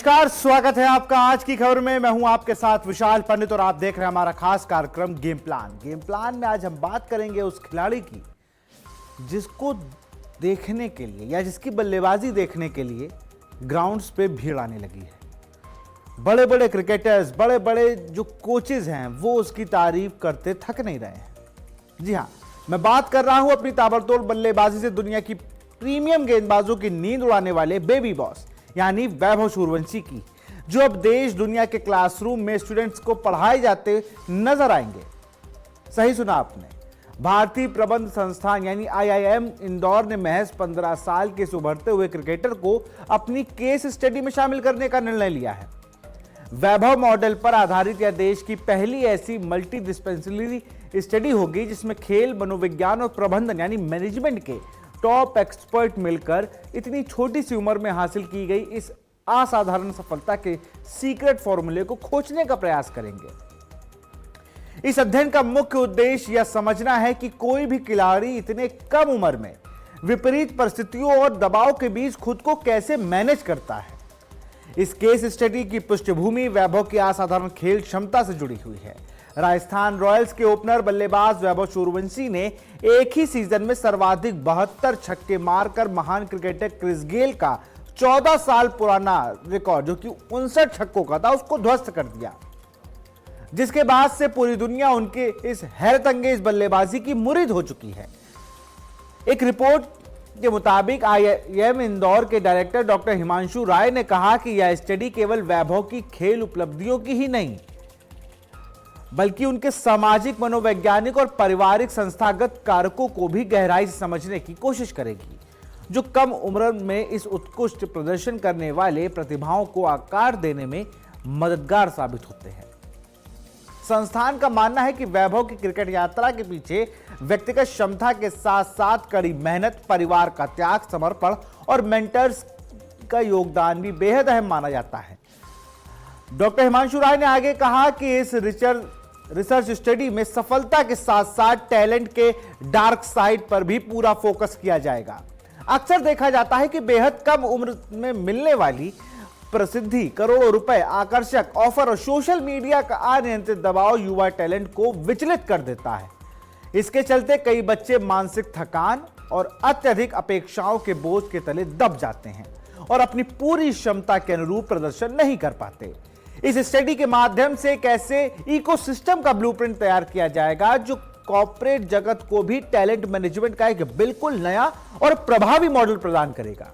नमस्कार, स्वागत है आपका आज की खबर में। मैं हूं आपके साथ विशाल पंडित और आप देख रहे हैं हमारा खास कार्यक्रम गेम प्लान। गेम प्लान में आज हम बात करेंगे उस खिलाड़ी की जिसको देखने के लिए या जिसकी बल्लेबाजी देखने के लिए ग्राउंड्स पे भीड़ आने लगी है। बड़े बड़े क्रिकेटर्स, बड़े बड़े जो कोचेज हैं वो उसकी तारीफ करते थक नहीं रहे हैं। जी हां, मैं बात कर रहा हूं अपनी ताबड़तोड़ बल्लेबाजी से दुनिया की प्रीमियम गेंदबाजों की नींद उड़ाने वाले बेबी बॉस यानी वैभव सूर्यवंशी की, जो अब देश दुनिया के क्लासरूम में स्टूडेंट्स को पढ़ाए जाते नजर आएंगे। सही सुना आपने, भारतीय प्रबंध संस्थान यानी IIM इंदौर ने महज 15 साल के इस उभरते हुए क्रिकेटर को अपनी केस स्टडी में शामिल करने का निर्णय लिया है। वैभव मॉडल पर आधारित यह देश की पहली ऐसी मल्टी डिस्पेंसरी स्टडी होगी जिसमें खेल, मनोविज्ञान और प्रबंधन यानी मैनेजमेंट के टॉप एक्सपर्ट मिलकर इतनी छोटी सी उम्र में हासिल की गई इस असाधारण सफलता के सीक्रेट फॉर्मूले को खोजने का प्रयास करेंगे। इस अध्ययन का मुख्य उद्देश्य यह समझना है कि कोई भी खिलाड़ी इतने कम उम्र में विपरीत परिस्थितियों और दबाव के बीच खुद को कैसे मैनेज करता है। इस केस स्टडी की पृष्ठभूमि वैभव की असाधारण खेल क्षमता से जुड़ी हुई है। राजस्थान रॉयल्स के ओपनर बल्लेबाज वैभव सूर्यवंशी ने एक ही सीजन में सर्वाधिक 72 छक्के मारकर महान क्रिकेटर क्रिस गेल का 14 साल पुराना रिकॉर्ड, जो कि 59 छक्कों का था, उसको ध्वस्त कर दिया, जिसके बाद से पूरी दुनिया उनके इस हैरतअंगेज बल्लेबाजी की मुरीद हो चुकी है। एक रिपोर्ट के मुताबिक IIM इंदौर के डायरेक्टर डॉक्टर हिमांशु राय ने कहा कि यह स्टडी केवल वैभव की खेल उपलब्धियों की ही नहीं बल्कि उनके सामाजिक, मनोवैज्ञानिक और पारिवारिक संस्थागत कारकों को भी गहराई से समझने की कोशिश करेगी, जो कम उम्र में इस उत्कृष्ट प्रदर्शन करने वाले प्रतिभाओं को आकार देने में मददगार साबित होते हैं। संस्थान का मानना है कि वैभव की क्रिकेट यात्रा के पीछे व्यक्तिगत क्षमता के साथ साथ कड़ी मेहनत, परिवार का त्याग, समर्पण और मेंटर्स का योगदान भी बेहद अहम माना जाता है। डॉक्टर हिमांशु राय ने आगे कहा कि इस रिसर्च स्टडी में सफलता के साथ साथ टैलेंट के डार्क साइड पर भी पूरा फोकस किया जाएगा। अक्सर देखा जाता है कि बेहद कम उम्र में मिलने वाली प्रसिद्धि, करोड़ों रुपए, आकर्षक ऑफर और सोशल मीडिया का अनियंत्रित दबाव युवा टैलेंट को विचलित कर देता है। इसके चलते कई बच्चे मानसिक थकान और अत्यधिक अपेक्षाओं के बोझ के तले दब जाते हैं और अपनी पूरी क्षमता के अनुरूप प्रदर्शन नहीं कर पाते। इस स्टडी के माध्यम से एक ऐसे इकोसिस्टम का ब्लूप्रिंट तैयार किया जाएगा जो कॉर्पोरेट जगत को भी टैलेंट मैनेजमेंट का एक बिल्कुल नया और प्रभावी मॉडल प्रदान करेगा।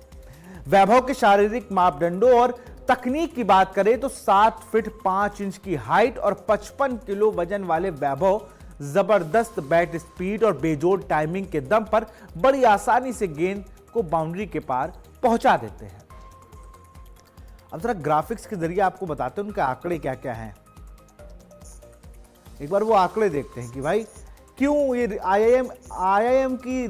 वैभव के शारीरिक मापदंडों और तकनीक की बात करें तो 7 फीट 5 इंच की हाइट और 55 किलो वजन वाले वैभव जबरदस्त बैट स्पीड और बेजोड़ टाइमिंग के दम पर बड़ी आसानी से गेंद को बाउंड्री के पार पहुंचा देते हैं। अब जरा ग्राफिक्स के जरिए आपको बताते हैं उनके आंकड़े क्या क्या हैं। एक बार वो आंकड़े देखते हैं कि भाई क्यों ये IIM की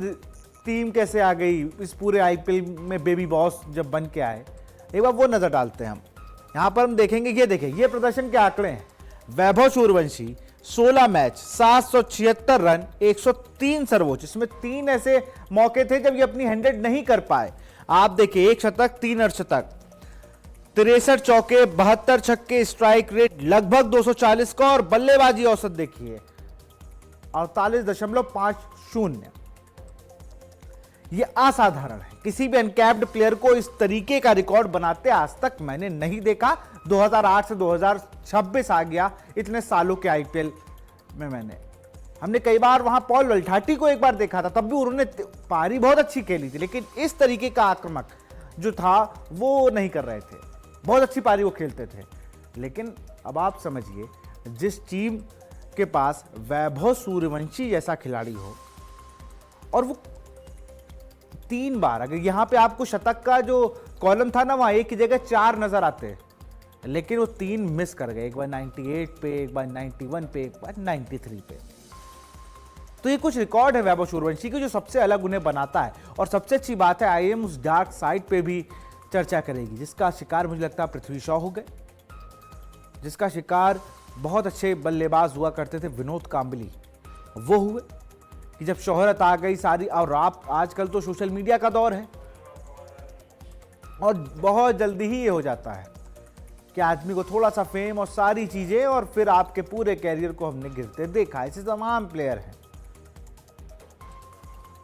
टीम कैसे आ गई इस पूरे IPL में बेबी बॉस जब बन के आए। एक बार वो नजर डालते हैं हम। यहां पर हम देखेंगे, ये देखें, ये प्रदर्शन के आंकड़े हैं। वैभव सूर्यवंशी 16 मैच, 776 रन, 103 सर्वोच्च। इसमें 3 ऐसे मौके थे जब ये अपनी 100 नहीं कर पाए। आप देखिए, 1 शतक, 3 अर्धशतक, 63 चौके, 72 छक्के, स्ट्राइक रेट लगभग 240 का और बल्लेबाजी औसत देखिए 48.50। यह असाधारण है। किसी भी अनकैप्ड प्लेयर को इस तरीके का रिकॉर्ड बनाते आज तक मैंने नहीं देखा। 2008 से 2026 आ गया, इतने सालों के IPL में हमने कई बार वहां पॉल वल्ठाटी को एक बार देखा था, तब भी उन्होंने पारी बहुत अच्छी खेली थी, लेकिन इस तरीके का आक्रमक जो था वो नहीं कर रहे थे। बहुत अच्छी पारी वो खेलते थे, लेकिन अब आप समझिए, जिस टीम के पास वैभव सूर्यवंशी जैसा खिलाड़ी हो और वो 3 बार, अगर यहां पे आपको शतक का जो कॉलम था ना, वहां एक की जगह 4 नजर आते हैं, लेकिन वो 3 मिस कर गए। एक बार 98 पे, एक बार 91 पे, एक बार 93 पे। तो ये कुछ रिकॉर्ड है वैभव सूर्यवंशी की जो सबसे अलग उन्हें बनाता है। और सबसे अच्छी बात है, IIM उस डार्क साइड पे भी चर्चा करेगी जिसका शिकार मुझे लगता है पृथ्वी शॉ हो गए, जिसका शिकार बहुत अच्छे बल्लेबाज हुआ करते थे विनोद कांबली, वो हुए कि जब शोहरत आ गई सारी। और आप आजकल तो सोशल मीडिया का दौर है और बहुत जल्दी ही ये हो जाता है कि आदमी को थोड़ा सा फेम और सारी चीजें और फिर आपके पूरे कैरियर को हमने गिरते देखा। ऐसे तमाम प्लेयर हैं,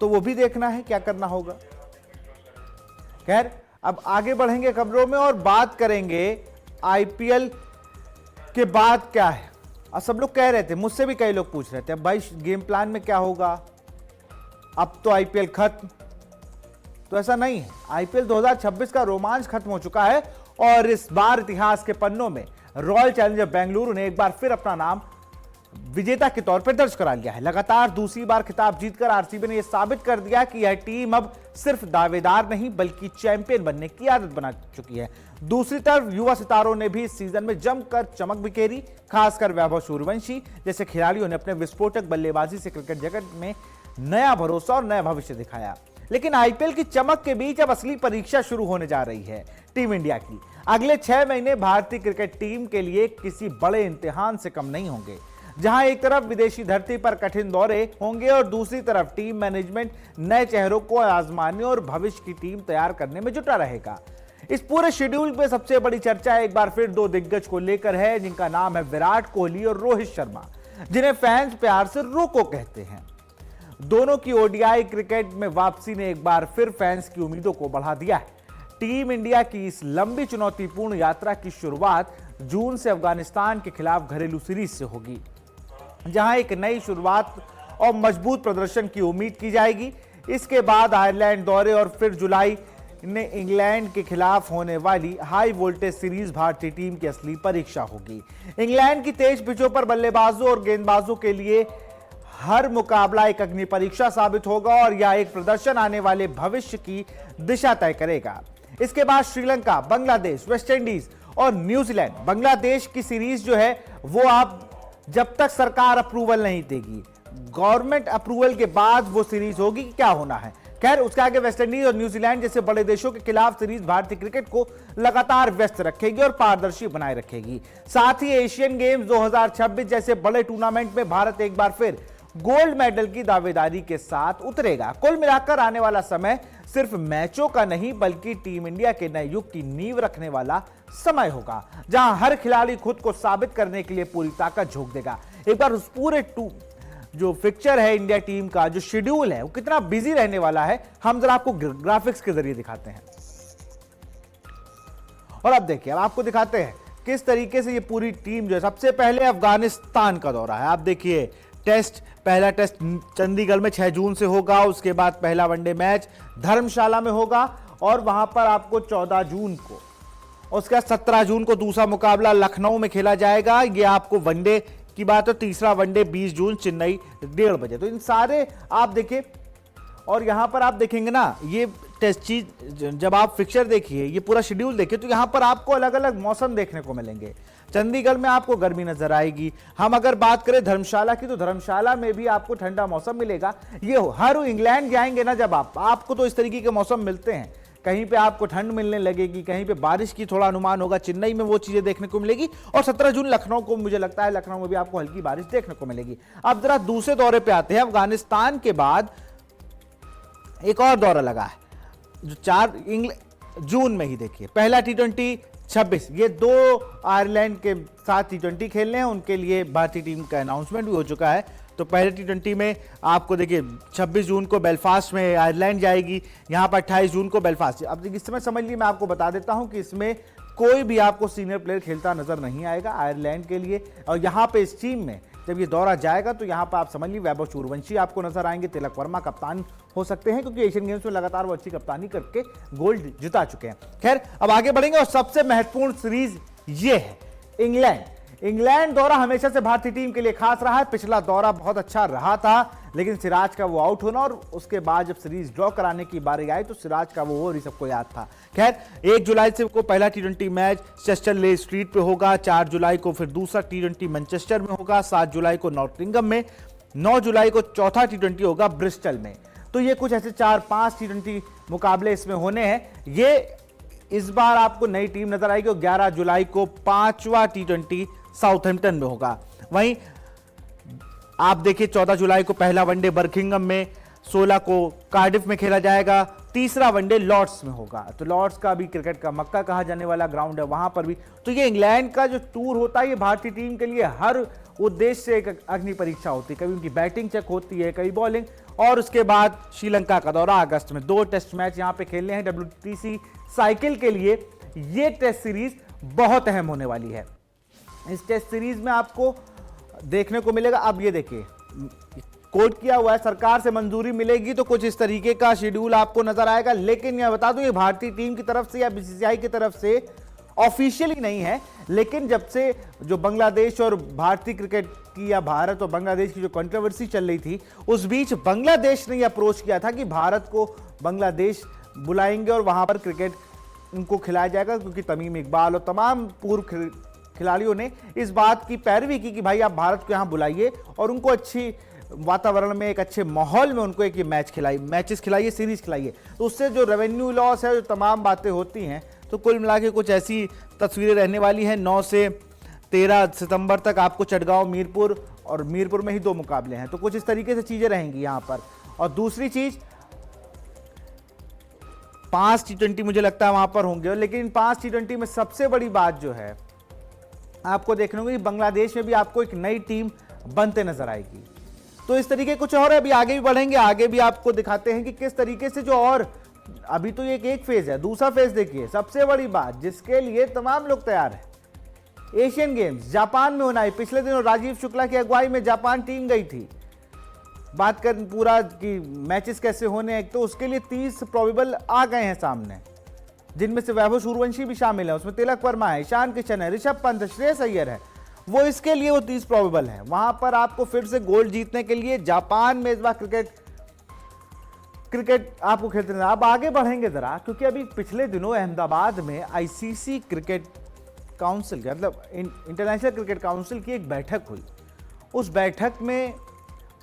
तो वो भी देखना है क्या करना होगा। खैर, अब आगे बढ़ेंगे खबरों में और बात करेंगे आईपीएल के बाद क्या है। अब सब लोग कह रहे थे, मुझसे भी कई लोग पूछ रहे थे, अब भाई गेम प्लान में क्या होगा, अब तो आईपीएल खत्म। तो ऐसा नहीं है, आईपीएल 2026 का रोमांच खत्म हो चुका है और इस बार इतिहास के पन्नों में रॉयल चैलेंजर बेंगलुरु ने एक बार फिर अपना नाम विजेता के तौर पर दर्ज करा लिया है। लगातार दूसरी बार खिताब जीतकर आरसीबी ने यह साबित कर दिया कि यह टीम अब सिर्फ दावेदार नहीं बल्कि चैंपियन बनने की आदत बना चुकी है। दूसरी तरफ युवा सितारों ने भी इस सीजन में जमकर चमक बिखेरी, खासकर वैभव सूर्यवंशी जैसे खिलाड़ियों ने अपने विस्फोटक बल्लेबाजी से क्रिकेट जगत में नया भरोसा और नया भविष्य दिखाया। लेकिन आईपीएल की चमक के बीच अब असली परीक्षा शुरू होने जा रही है टीम इंडिया की। अगले 6 महीने भारतीय क्रिकेट टीम के लिए किसी बड़े इम्तिहान से कम नहीं होंगे, जहां एक तरफ विदेशी धरती पर कठिन दौरे होंगे और दूसरी तरफ टीम मैनेजमेंट नए चेहरों को आजमाने और भविष्य की टीम तैयार करने में जुटा रहेगा। इस पूरे शेड्यूल में सबसे बड़ी चर्चा एक बार फिर 2 दिग्गज को लेकर है, जिनका नाम है विराट कोहली और रोहित शर्मा, जिन्हें फैंस प्यार से रोको कहते हैं। दोनों की ओडीआई क्रिकेट में वापसी ने एक बार फिर फैंस की उम्मीदों को बढ़ा दिया है। टीम इंडिया की इस लंबी चुनौतीपूर्ण यात्रा की शुरुआत जून से अफगानिस्तान के खिलाफ घरेलू सीरीज से होगी, जहां एक नई शुरुआत और मजबूत प्रदर्शन की उम्मीद की जाएगी। इसके बाद आयरलैंड दौरे और फिर जुलाई में इंग्लैंड के खिलाफ होने वाली हाई वोल्टेज सीरीज भारतीय टीम की असली परीक्षा होगी। इंग्लैंड की तेज पिचों पर बल्लेबाजों और गेंदबाजों के लिए हर मुकाबला एक अग्नि परीक्षा साबित होगा और यह एक प्रदर्शन आने वाले भविष्य की दिशा तय करेगा। इसके बाद श्रीलंका, बांग्लादेश, वेस्टइंडीज और न्यूजीलैंड। बांग्लादेश की सीरीज जो है वो आप जब तक सरकार अप्रूवल नहीं देगी, गवर्नमेंट अप्रूवल के बाद वो सीरीज होगी कि क्या होना है। खैर, उसके आगे वेस्टइंडीज और न्यूजीलैंड जैसे बड़े देशों के खिलाफ सीरीज भारतीय क्रिकेट को लगातार व्यस्त रखेगी और पारदर्शी बनाए रखेगी। साथ ही एशियन गेम्स 2026 जैसे बड़े टूर्नामेंट में भारत एक बार फिर गोल्ड मेडल की दावेदारी के साथ उतरेगा। कुल मिलाकर आने वाला समय सिर्फ मैचों का नहीं बल्कि टीम इंडिया के नए युग की नींव रखने वाला समय होगा, जहां हर खिलाड़ी खुद को साबित करने के लिए पूरी ताकत झोंक देगा। एक बार उस पूरे जो फिक्चर है इंडिया टीम का, जो शेड्यूल है वो कितना बिजी रहने वाला है, हम जरा आपको ग्राफिक्स के जरिए दिखाते हैं। और अब देखिए, अब आपको दिखाते हैं किस तरीके से ये पूरी टीम जो है, सबसे पहले अफगानिस्तान का दौरा है। आप देखिए, पहला टेस्ट चंडीगढ़ में 6 जून से होगा, उसके बाद पहला वनडे मैच धर्मशाला में होगा और वहां पर आपको 14 जून को, उसके बाद 17 जून को दूसरा मुकाबला लखनऊ में खेला जाएगा। ये आपको वनडे की बात है। तीसरा वनडे 20 जून चेन्नई 1:30 बजे। तो इन सारे आप देखिए, और यहां पर आप देखेंगे ना, ये टेस्ट चीज जब आप फिक्चर देखिए, ये पूरा शेड्यूल देखिए, तो यहां पर आपको अलग अलग मौसम देखने को मिलेंगे। चंडीगढ़ में आपको गर्मी नजर आएगी। हम अगर बात करें धर्मशाला की, तो धर्मशाला में भी आपको ठंडा मौसम मिलेगा। ये हर इंग्लैंड जाएंगे ना जब आपको तो इस तरीके के मौसम मिलते हैं। कहीं पे आपको ठंड मिलने लगेगी, कहीं पे बारिश की थोड़ा अनुमान होगा, चेन्नई में वो चीजें देखने को मिलेगी। और 17 जून लखनऊ को, मुझे लगता है लखनऊ में भी आपको हल्की बारिश देखने को मिलेगी। अब जरा दूसरे दौरे पे आते हैं। अफगानिस्तान के बाद एक और दौरा लगा है जो 4 जून में ही। देखिए, पहला T20 26, ये 2 आयरलैंड के साथ T20 खेलने हैं, उनके लिए भारतीय टीम का अनाउंसमेंट भी हो चुका है। तो पहले T20 में आपको देखिए 26 जून को बेलफास्ट में आयरलैंड जाएगी, यहाँ पर 28 जून को बेलफास्ट। अब इस समय समझ लीजिए, मैं आपको बता देता हूँ कि इसमें कोई भी आपको सीनियर प्लेयर खेलता नजर नहीं आएगा आयरलैंड के लिए। और यहाँ पे इस टीम में जब ये दौरा जाएगा तो यहाँ पर आप समझ लीजिए वैभव सूर्यवंशी आपको नजर आएंगे, तिलक वर्मा कप्तान हो सकते हैं, क्योंकि एशियन गेम्स में लगातार वो अच्छी कप्तानी करके गोल्ड जिता चुके हैं। खैर, अब आगे बढ़ेंगे और सबसे महत्वपूर्ण सीरीज ये है इंग्लैंड दौरा हमेशा से भारतीय टीम के लिए खास रहा है। पिछला दौरा बहुत अच्छा रहा था, लेकिन सिराज का वो आउट होना और उसके बाद जब सीरीज ड्रॉ कराने की बारी आई तो सिराज का वो ओवर ही सबको याद था। खैर, 1 जुलाई से को पहला T20 मैच चेस्टर ले स्ट्रीट पे होगा, 4 जुलाई को फिर दूसरा T20 मैनचेस्टर में होगा, 7 जुलाई को नॉटिंघम में, 9 जुलाई को चौथा T20 होगा ब्रिस्टल में। तो ये कुछ ऐसे 4-5 T20 मुकाबले इसमें होने हैं। ये इस बार आपको नई टीम नजर आएगी और 11 जुलाई को 5वां T20 साउथहैम्पटन में होगा। वहीं आप देखिए 14 जुलाई को पहला वनडे बर्मिंघम में, 16 को कार्डिफ में खेला जाएगा, तीसरा वनडे लॉर्ड्स में होगा। तो लॉर्ड्स का भी क्रिकेट का मक्का कहा जाने वाला ग्राउंड है, वहां पर भी। तो ये इंग्लैंड का जो टूर होता है, ये भारतीय टीम के लिए हर उद्देश्य से एक अग्नि परीक्षा होती है। कभी उनकी बैटिंग चेक होती है, कभी बॉलिंग, और उसके बाद श्रीलंका का दौरा अगस्त में। 2 टेस्ट मैच यहां पे खेलने हैं WTC साइकिल के लिए। ये टेस्ट सीरीज बहुत अहम होने वाली है। इस टेस्ट सीरीज में आपको देखने को मिलेगा, अब ये देखिए कोट किया हुआ है, सरकार से मंजूरी मिलेगी तो कुछ इस तरीके का शेड्यूल आपको नजर आएगा। लेकिन मैं बता दूं, ये भारतीय टीम की तरफ से या BCCI की तरफ से ऑफिशियली नहीं है, लेकिन जब से जो बांग्लादेश और भारतीय क्रिकेट की या भारत और बांग्लादेश की जो कंट्रोवर्सी चल रही थी, उस बीच बांग्लादेश ने अप्रोच किया था कि भारत को बांग्लादेश बुलाएंगे और वहां पर क्रिकेट उनको खिलाया जाएगा, क्योंकि तमीम इकबाल और तमाम पूर्व खिलाड़ियों ने इस बात की पैरवी की कि भाई आप भारत को यहां बुलाइए और उनको अच्छी वातावरण में, एक अच्छे माहौल में उनको एक ये मैचेस खिलाइए, सीरीज खिलाइए। तो उससे जो रेवेन्यू लॉस है, जो तमाम बातें होती हैं, तो कुल मिला के कुछ ऐसी तस्वीरें रहने वाली हैं। 9 से 13 सितंबर तक आपको चटगांव, मीरपुर, और मीरपुर में ही 2 मुकाबले हैं। तो कुछ इस तरीके से चीजें रहेंगी यहां पर। और दूसरी चीज, 5 T20 मुझे लगता है वहां पर होंगे, लेकिन 5 T20 में सबसे बड़ी बात जो है आपको देखने को, बांग्लादेश में भी आपको एक नई टीम बनते नजर आएगी। तो इस तरीके कुछ और है, अभी आगे भी बढ़ेंगे, आगे भी आपको दिखाते हैं कि किस तरीके से जो, और अभी तो ये एक फेज है, दूसरा फेज देखिए, सबसे बड़ी बात जिसके लिए तमाम लोग तैयार हैं। एशियन गेम्स जापान में होना है। पिछले दिनों राजीव शुक्ला की अगुवाई में जापान टीम गई थी, बात कर पूरा कि मैचेस कैसे होने हैं, तो उसके लिए 30 प्रोबेबल आ गए हैं सामने, जिनमें से वैभव सूर्यवंशी भी शामिल है, उसमें तिलक वर्मा है, ईशान किशन है, ऋषभ पंत, श्रेयस अय्यर है। वो इसके लिए वो 30 प्रोबेबल है। वहां पर आपको फिर से गोल्ड जीतने के लिए जापान में इस बार क्रिकेट आपको खेलते रहना। अब आगे बढ़ेंगे जरा, क्योंकि अभी पिछले दिनों अहमदाबाद में ICC क्रिकेट काउंसिल, मतलब इंटरनेशनल क्रिकेट काउंसिल की एक बैठक हुई। उस बैठक में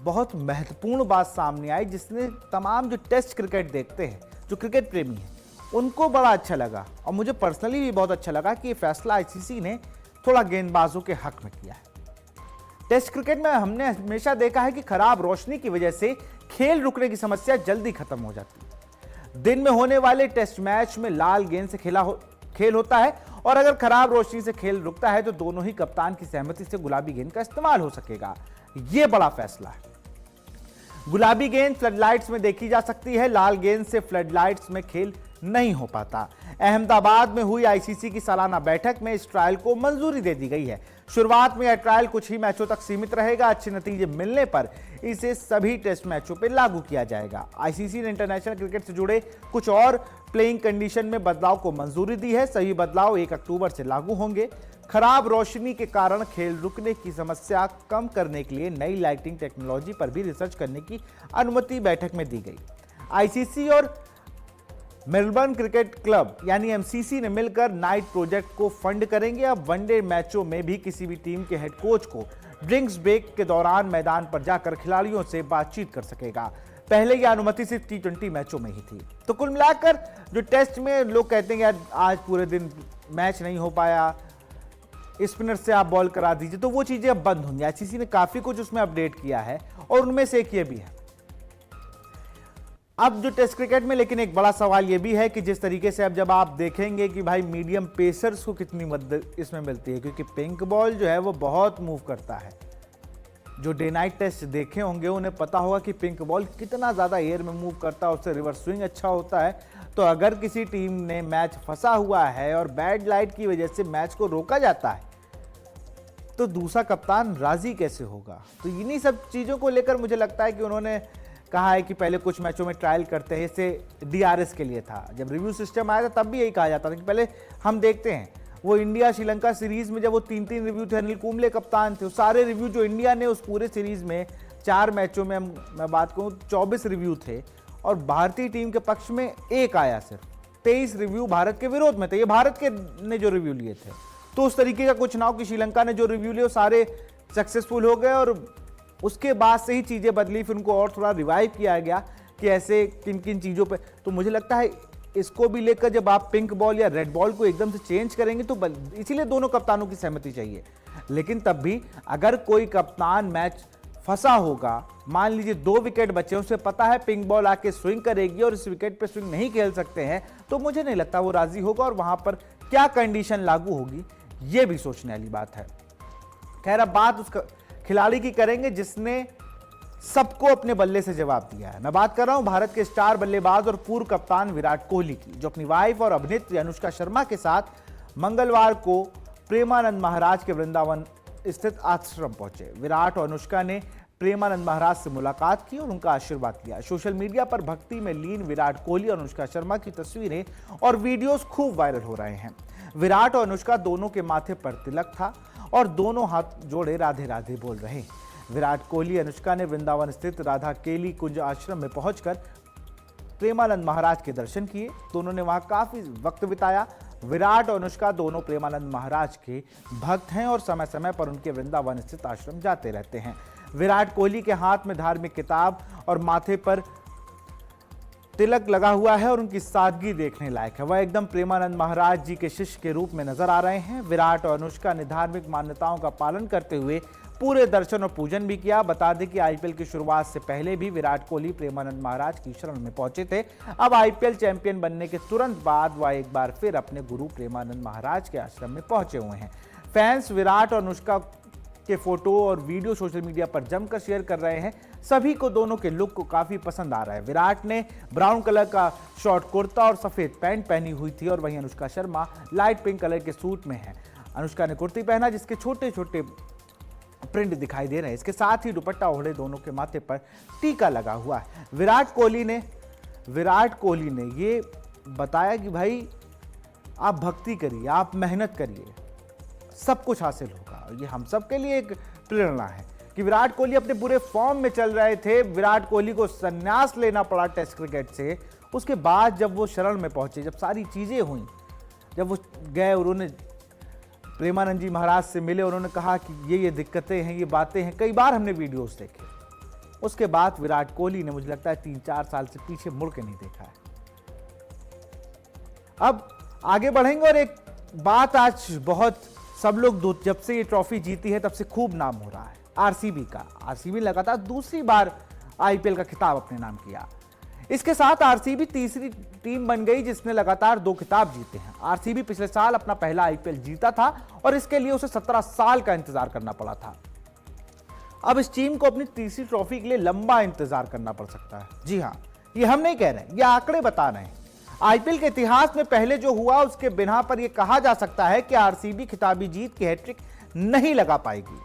बहुत महत्वपूर्ण बात सामने आई, जिसने तमाम जो टेस्ट क्रिकेट देखते हैं, जो क्रिकेट प्रेमी हैं, उनको बड़ा अच्छा लगा। और मुझे पर्सनली भी बहुत अच्छा लगा कि ये फैसला ICC ने थोड़ा गेंदबाजों के हक में किया है। टेस्ट क्रिकेट में हमने हमेशा देखा है कि खराब रोशनी की वजह से खेल रुकने की समस्या जल्दी खत्म हो जाती है। दिन में होने वाले टेस्ट मैच में लाल गेंद से खेल होता है, और अगर खराब रोशनी से खेल रुकता है तो दोनों ही कप्तान की सहमति से गुलाबी गेंद का इस्तेमाल हो सकेगा। यह बड़ा फैसला है। गुलाबी गेंद फ्लडलाइट्स में देखी जा सकती है, लाल गेंद से फ्लडलाइट्स में खेल नहीं हो पाता। अहमदाबाद में हुई ICC की सालाना बैठक में इस ट्रायल को मंजूरी दे दी गई है। शुरुआत में यह ट्रायल कुछ ही मैचों तक सीमित रहेगा। अच्छे नतीजे मिलने पर इसे सभी टेस्ट मैचों पर लागू किया जाएगा। ICC ने इंटरनेशनल क्रिकेट से जुड़े कुछ और प्लेइंग कंडीशन में बदलाव को मंजूरी दी है। सभी बदलाव 1 अक्टूबर से लागू होंगे। खराब रोशनी के कारण खेल रुकने की समस्या कम करने के लिए नई लाइटिंग टेक्नोलॉजी पर भी रिसर्च करने की अनुमति बैठक में दी गई। ICC और मेलबर्न क्रिकेट क्लब यानी MCC ने मिलकर नाइट प्रोजेक्ट को फंड करेंगे। अब वनडे मैचों में भी किसी भी टीम के हेड कोच को ड्रिंक्स ब्रेक के दौरान मैदान पर जाकर खिलाड़ियों से बातचीत कर सकेगा। पहले यह अनुमति सिर्फ T20 मैचों में ही थी। तो कुल मिलाकर जो टेस्ट में लोग कहते हैं यार आज पूरे दिन मैच नहीं हो पाया, स्पिनर से आप बॉल करा दीजिए, तो वो चीजें अब बंद होंगी। ICC ने काफी कुछ उसमें अपडेट किया है, और उनमें से एक ये भी है। अब जो टेस्ट क्रिकेट में लेकिन एक बड़ा सवाल यह भी है कि जिस तरीके से अब जब आप देखेंगे कि भाई मीडियम पेसर्स को कितनी मदद इसमें मिलती है, क्योंकि पिंक बॉल जो है वो बहुत मूव करता है। जो डे नाइट टेस्ट देखे होंगे उन्हें पता होगा कि पिंक बॉल कितना ज़्यादा एयर में मूव करता है, उससे रिवर्स स्विंग अच्छा होता है। तो अगर किसी टीम ने मैच फंसा हुआ है और बैड लाइट की वजह से मैच को रोका जाता है, तो दूसरा कप्तान राजी कैसे होगा? तो इन्हीं सब चीज़ों को लेकर मुझे लगता है कि उन्होंने कहा है कि पहले कुछ मैचों में ट्रायल करते हैं। इससे DRS के लिए था, जब रिव्यू सिस्टम आया था तब भी यही कहा जाता था कि पहले हम देखते हैं। वो इंडिया श्रीलंका सीरीज में जब वो 3-3 रिव्यू थे, अनिल कुंबले कप्तान थे, सारे रिव्यू जो इंडिया ने उस पूरे सीरीज में 4 मैचों में, मैं बात करूँ 24 रिव्यू थे, और भारतीय टीम के पक्ष में 1 आया। सिर्फ 23 रिव्यू भारत के विरोध में थे। ये भारत के ने जो रिव्यू लिए थे। तो उस तरीके का कुछ ना हो कि श्रीलंका ने जो रिव्यू लिए वो सारे सक्सेसफुल हो गए, और उसके बाद से ही चीज़ें बदली, फिर उनको और थोड़ा रिवाइव किया गया कि ऐसे किन किन चीज़ों पे। तो मुझे लगता है इसको भी लेकर जब आप पिंक बॉल या रेड बॉल को एकदम से चेंज करेंगे तो इसीलिए दोनों कप्तानों की सहमति चाहिए। लेकिन तब भी अगर कोई कप्तान मैच फंसा होगा। मान लीजिए 2 विकेट बचे, उसे पता है पिंक बॉल आके स्विंग करेगी और इस विकेट पे स्विंग नहीं खेल सकते हैं, तो मुझे नहीं लगता वो राजी होगा और वहां पर क्या कंडीशन लागू होगी ये भी सोचने वाली बात है। खैर, अब बात उस खिलाड़ी की करेंगे जिसने सबको अपने बल्ले से जवाब दिया है। मैं बात कर रहा हूं भारत के स्टार बल्लेबाज और पूर्व कप्तान विराट कोहली की, जो अपनी वाइफ और अभिनेत्री अनुष्का शर्मा के साथ मंगलवार को प्रेमानंद महाराज के वृंदावन स्थित आश्रम पहुंचे। विराट और अनुष्का ने प्रेमानंद महाराज से मुलाकात की और उनका आशीर्वाद लिया। सोशल मीडिया पर भक्ति में लीन विराट कोहली और अनुष्का शर्मा की तस्वीरें और वीडियोस खूब वायरल हो रहे हैं। विराट और अनुष्का दोनों के माथे पर तिलक था और दोनों हाथ जोड़े राधे राधे बोल रहे। विराट कोहली अनुष्का ने वृंदावन स्थित राधा केली कुंज आश्रम में पहुंचकर प्रेमानंद महाराज के दर्शन किए। दोनों ने वहां काफी वक्त बिताया। विराट और अनुष्का दोनों प्रेमानंद महाराज के भक्त हैं और समय समय पर उनके वृंदावन स्थित आश्रम जाते रहते हैं। विराट कोहली के हाथ में धार्मिक किताब और माथे पर तिलक लगा हुआ है और उनकी सादगी देखने लायक है। वह एकदम प्रेमानंद महाराज जी के शिष्य के रूप में नजर आ रहे हैं। विराट और अनुष्का ने धार्मिक मान्यताओं का पालन करते हुए पूरे दर्शन और पूजन भी किया। बता दें कि आईपीएल की शुरुआत से पहले भी विराट कोहली प्रेमानंद महाराज की शरण में पहुंचे थे। अब आईपीएल चैंपियन बनने के तुरंत बाद वह एक बार फिर अपने गुरु प्रेमानंद महाराज के आश्रम में पहुंचे हुए हैं। फैंस विराट और अनुष्का के फोटो और वीडियो सोशल मीडिया पर जमकर शेयर कर रहे हैं। सभी को दोनों के लुक को काफी पसंद आ रहा है। विराट ने ब्राउन कलर का शॉर्ट कुर्ता और सफेद पैंट पहनी हुई थी और वहीं Anushka Sharma light pink colour के सूट में है। अनुष्का ने कुर्ती पहना जिसके छोटे छोटे प्रिंट दिखाई दे रहे हैं। इसके साथ ही दुपट्टा ओढ़े दोनों के माथे पर टीका लगा हुआ है। विराट कोहली ने ये बताया कि भाई आप भक्ति करिए, आप मेहनत करिए, सब कुछ हासिल होगा। ये हम सब के लिए एक प्रेरणा है कि विराट कोहली अपने पूरे फॉर्म में चल रहे थे। विराट कोहली को संन्यास लेना पड़ा टेस्ट क्रिकेट से। उसके बाद जब वो शरण में पहुंचे, जब सारी चीजें हुई, जब वो गए, उन्होंने प्रेमानंद जी महाराज से मिले, उन्होंने कहा कि ये दिक्कतें हैं, ये बातें हैं। कई बार हमने वीडियोस देखे। उसके बाद विराट कोहली ने मुझे लगता है 3-4 साल से पीछे मुड़ के नहीं देखा है। अब आगे बढ़ेंगे और एक बात आज बहुत सब लोग जब से ये ट्रॉफी जीती है तब से खूब नाम हो रहा है आरसीबी का। आरसीबी लगातार दूसरी बार आईपीएल का खिताब अपने नाम किया। इसके साथ आरसीबी तीसरी टीम बन गई जिसने लगातार 2 खिताब जीते हैं। आरसीबी पिछले साल अपना पहला आईपीएल जीता था और इसके लिए उसे 17 साल का इंतजार करना पड़ा था। अब इस टीम को अपनी तीसरी ट्रॉफी के लिए लंबा इंतजार करना पड़ सकता है। जी हां, ये हम नहीं कह रहे, ये आंकड़े बता रहे हैं। आईपीएल के इतिहास में पहले जो हुआ उसके बिना पर यह कहा जा सकता है कि आरसीबी खिताबी जीत की हैट्रिक नहीं लगा पाएगी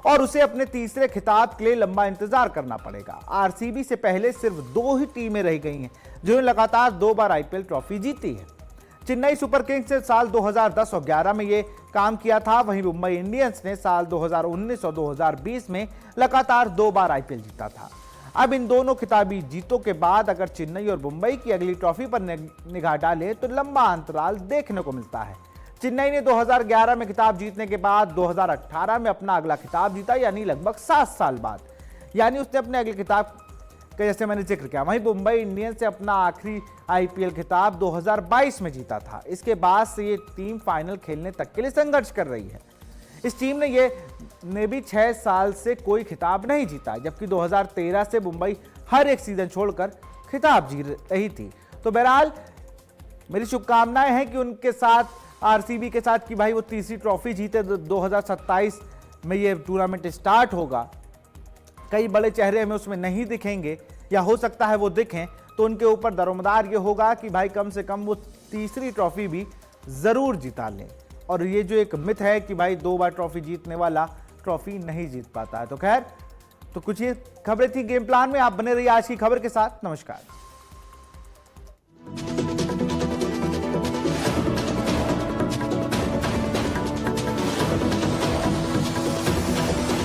और उसे अपने तीसरे खिताब के लिए लंबा इंतजार करना पड़ेगा। आरसीबी से पहले सिर्फ 2 ही टीमें रह गई हैं जिन्होंने लगातार 2 बार आईपीएल ट्रॉफी जीती है। चेन्नई सुपर किंग्स ने साल 2010 और 11 में यह काम किया था। वहीं मुंबई इंडियंस ने साल 2019 और 2020 में लगातार 2 बार आईपीएल जीता था। अब इन दोनों खिताबी जीतों के बाद अगर चेन्नई और मुंबई की अगली ट्रॉफी पर निगाह डाले तो लंबा अंतराल देखने को मिलता है। चेन्नई ने 2011 में खिताब जीतने के बाद 2018 में अपना अगला खिताब जीता, यानी लगभग 7 साल बाद, यानी उसने अपने अगले खिताब का जैसे मैंने जिक्र किया। वहीं मुंबई इंडियंस से अपना आखिरी आईपीएल खिताब 2022 में जीता था। इसके बाद से ये टीम फाइनल खेलने तक के लिए संघर्ष कर रही है। इस टीम ने भी 6 साल से कोई खिताब नहीं जीता, जबकि 2013 से मुंबई हर एक सीजन छोड़कर खिताब जीत रही थी। तो बहरहाल मेरी शुभकामनाएं हैं कि उनके साथ, आरसीबी के साथ, कि भाई वो तीसरी ट्रॉफी जीते। 2027 में ये टूर्नामेंट स्टार्ट होगा। कई बड़े चेहरे हमें उसमें नहीं दिखेंगे या हो सकता है वो दिखें, तो उनके ऊपर दारोमदार ये होगा कि भाई कम से कम वो तीसरी ट्रॉफी भी जरूर जीता लें। और ये जो एक मिथ है कि भाई 2 बार ट्रॉफी जीतने वाला ट्रॉफी नहीं जीत पाता है। तो खैर, तो कुछ ये खबरें थी गेम प्लान में। आप बने रहिए आज की खबर के साथ। नमस्कार।